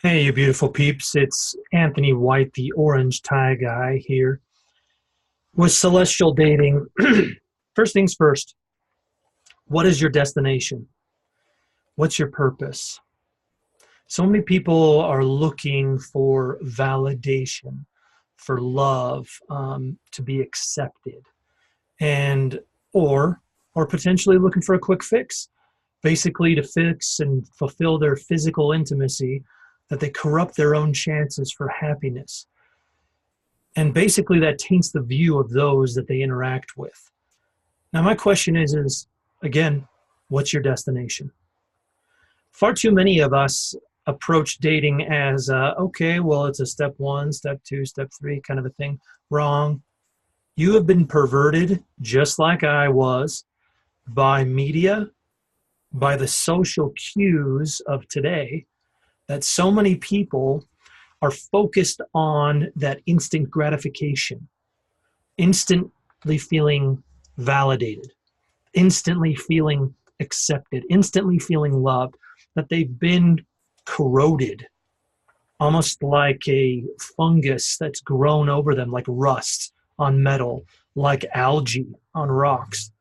Hey, you beautiful peeps. It's Anthony White, the orange tie guy here with celestial dating. First things first, what is your destination? What's your purpose? So many people are looking for validation, for love, to be accepted, and or or potentially looking for a quick fix, basically to fix and fulfill their physical intimacy, that they corrupt their own chances for happiness. And basically that taints the view of those that they interact with. Now my question is again, what's your destination? Far too many of us approach dating as okay, well, it's a step one, step two, step three kind of a thing. Wrong. You have been perverted, just like I was, by media, by the social cues of today, that so many people are focused on that instant gratification, instantly feeling validated, instantly feeling accepted, instantly feeling loved, that they've been corroded, almost like a fungus that's grown over them, like rust on metal, like algae on rocks.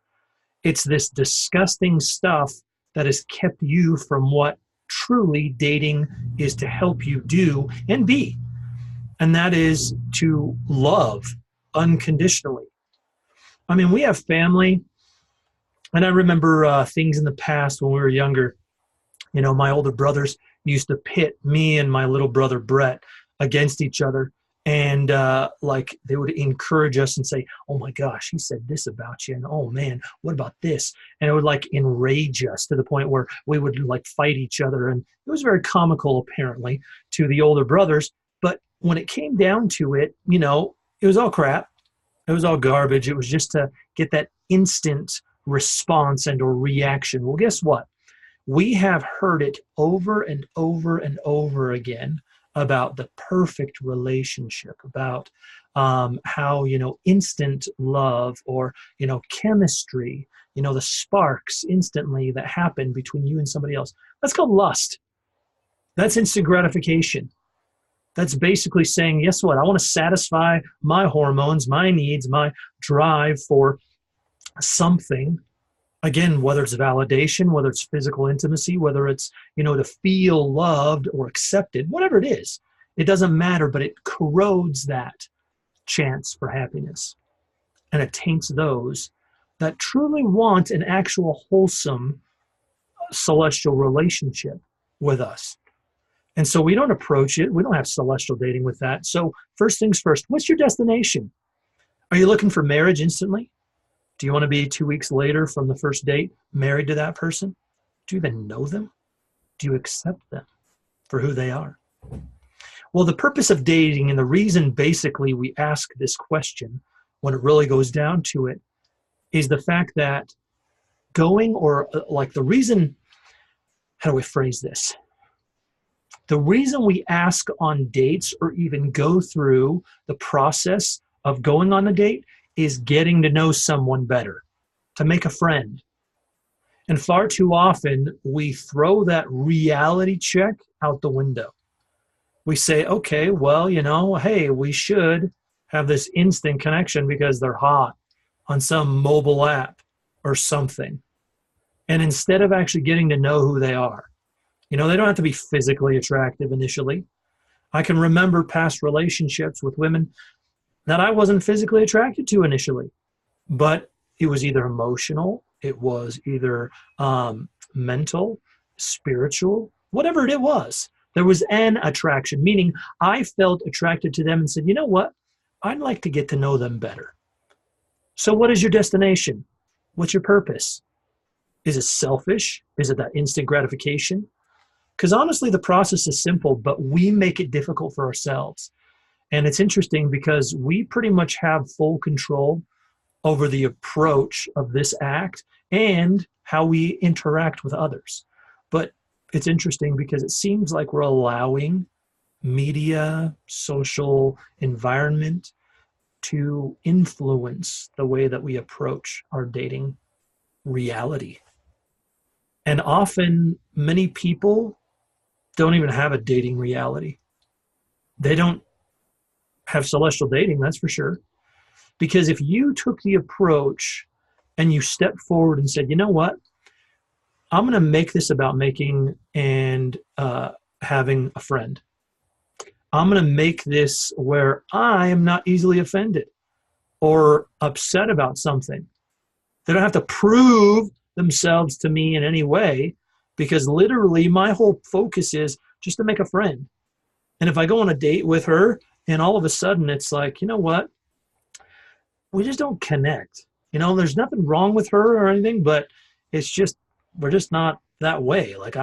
It's this disgusting stuff that has kept you from what truly dating is to help you do and be. And that is to love unconditionally. I mean, we have family, and I remember things in the past when we were younger. You know, my older brothers used to pit me and my little brother Brett against each other. And like they would encourage us and say, "Oh my gosh, he said this about you," and "Oh man, what about this?" And it would like enrage us to the point where we would like fight each other. And it was very comical, apparently, to the older brothers. But when it came down to it, you know, it was all crap. It was all garbage. It was just to get that instant response and or reaction. Well, guess what? We have heard it over and over and over again about the perfect relationship, about how, you know, instant love or, you know, chemistry, you know, the sparks instantly that happen between you and somebody else. That's called lust. That's instant gratification. That's basically saying, guess what? I want to satisfy my hormones, my needs, my drive for something. Again, whether it's validation, whether it's physical intimacy, whether it's, you know, to feel loved or accepted, whatever it is, it doesn't matter, but it corrodes that chance for happiness. And it taints those that truly want an actual wholesome celestial relationship with us. And so we don't approach it. We don't have celestial dating with that. So first things first, what's your destination? Are you looking for marriage instantly? Do you want to be 2 weeks later from the first date married to that person? Do you even know them? Do you accept them for who they are? Well, the purpose of dating and the reason basically we ask this question when it really goes down to it is the fact that going or like the reason, how do we phrase this? The reason we ask on dates or even go through the process of going on a date is getting to know someone better, to make a friend. And far too often, we throw that reality check out the window. We say, okay, well, you know, hey, we should have this instant connection because they're hot on some mobile app or something. And instead of actually getting to know who they are, you know, they don't have to be physically attractive initially. I can remember past relationships with women that I wasn't physically attracted to initially, but it was either emotional, it was either mental, spiritual, whatever it was. There was an attraction, meaning I felt attracted to them and said, you know what? I'd like to get to know them better. So what is your destination? What's your purpose? Is it selfish? Is it that instant gratification? Because honestly, the process is simple, but we make it difficult for ourselves. And it's interesting because we pretty much have full control over the approach of this act and how we interact with others. But it's interesting because it seems like we're allowing media, social environment to influence the way that we approach our dating reality. And often, many people don't even have a dating reality. They don't have celestial dating, that's for sure. Because if you took the approach and you stepped forward and said, you know what, I'm going to make this about making and having a friend. I'm going to make this where I am not easily offended or upset about something. They don't have to prove themselves to me in any way, because literally my whole focus is just to make a friend. And if I go on a date with her and all of a sudden it's like, you know what, we just don't connect. You know, there's nothing wrong with her or anything, but it's just, we're just not that way. Like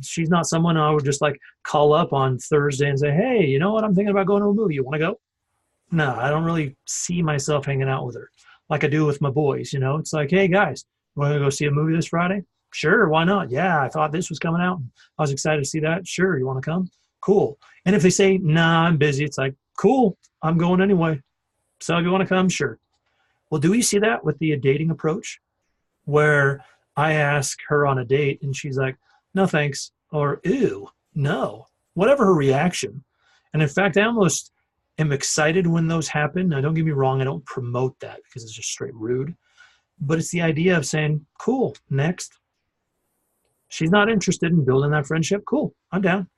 she's not someone I would just like call up on Thursday and say, hey, you know what, I'm thinking about going to a movie. You want to go? No, I don't really see myself hanging out with her like I do with my boys. You know, it's like, hey guys, want to go see a movie this Friday? Sure, why not? Yeah, I thought this was coming out. I was excited to see that. Sure, you want to come? Cool. And if they say, nah, I'm busy, it's like, cool, I'm going anyway. So if you want to come, sure. Well, do we see that with the dating approach where I ask her on a date and she's like, no thanks, or ew, no, whatever her reaction. And in fact, I almost am excited when those happen. Now, don't get me wrong, I don't promote that because it's just straight rude. But it's the idea of saying, cool, next. She's not interested in building that friendship. Cool, I'm down.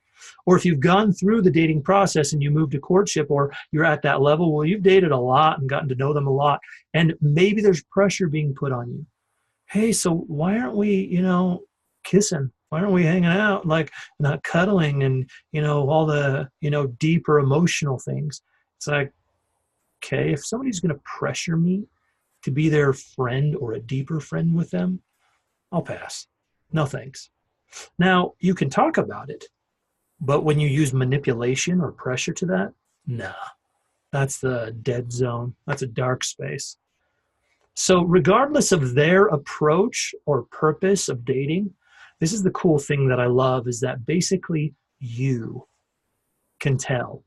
Or if you've gone through the dating process and you move to courtship, or you're at that level, well, you've dated a lot and gotten to know them a lot. And maybe there's pressure being put on you. Hey, so why aren't we, kissing? Why aren't we hanging out, like not cuddling and, all the, deeper emotional things? It's like, okay, if somebody's going to pressure me to be their friend or a deeper friend with them, I'll pass. No thanks. Now, you can talk about it, but when you use manipulation or pressure to that, nah, that's the dead zone. That's a dark space. So regardless of their approach or purpose of dating, this is the cool thing that I love, is that basically you can tell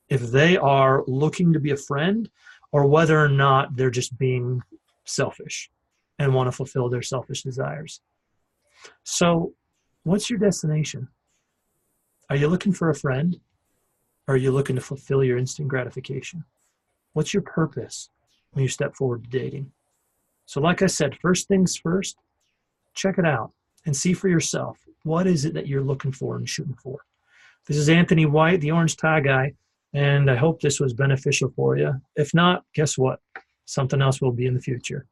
if they are looking to be a friend or whether or not they're just being selfish and want to fulfill their selfish desires. So what's your destination? Are you looking for a friend? Or are you looking to fulfill your instant gratification? What's your purpose when you step forward to dating? So like I said, first things first, check it out and see for yourself. What is it that you're looking for and shooting for? This is Anthony White, the Orange Tie Guy, and I hope this was beneficial for you. If not, guess what? Something else will be in the future.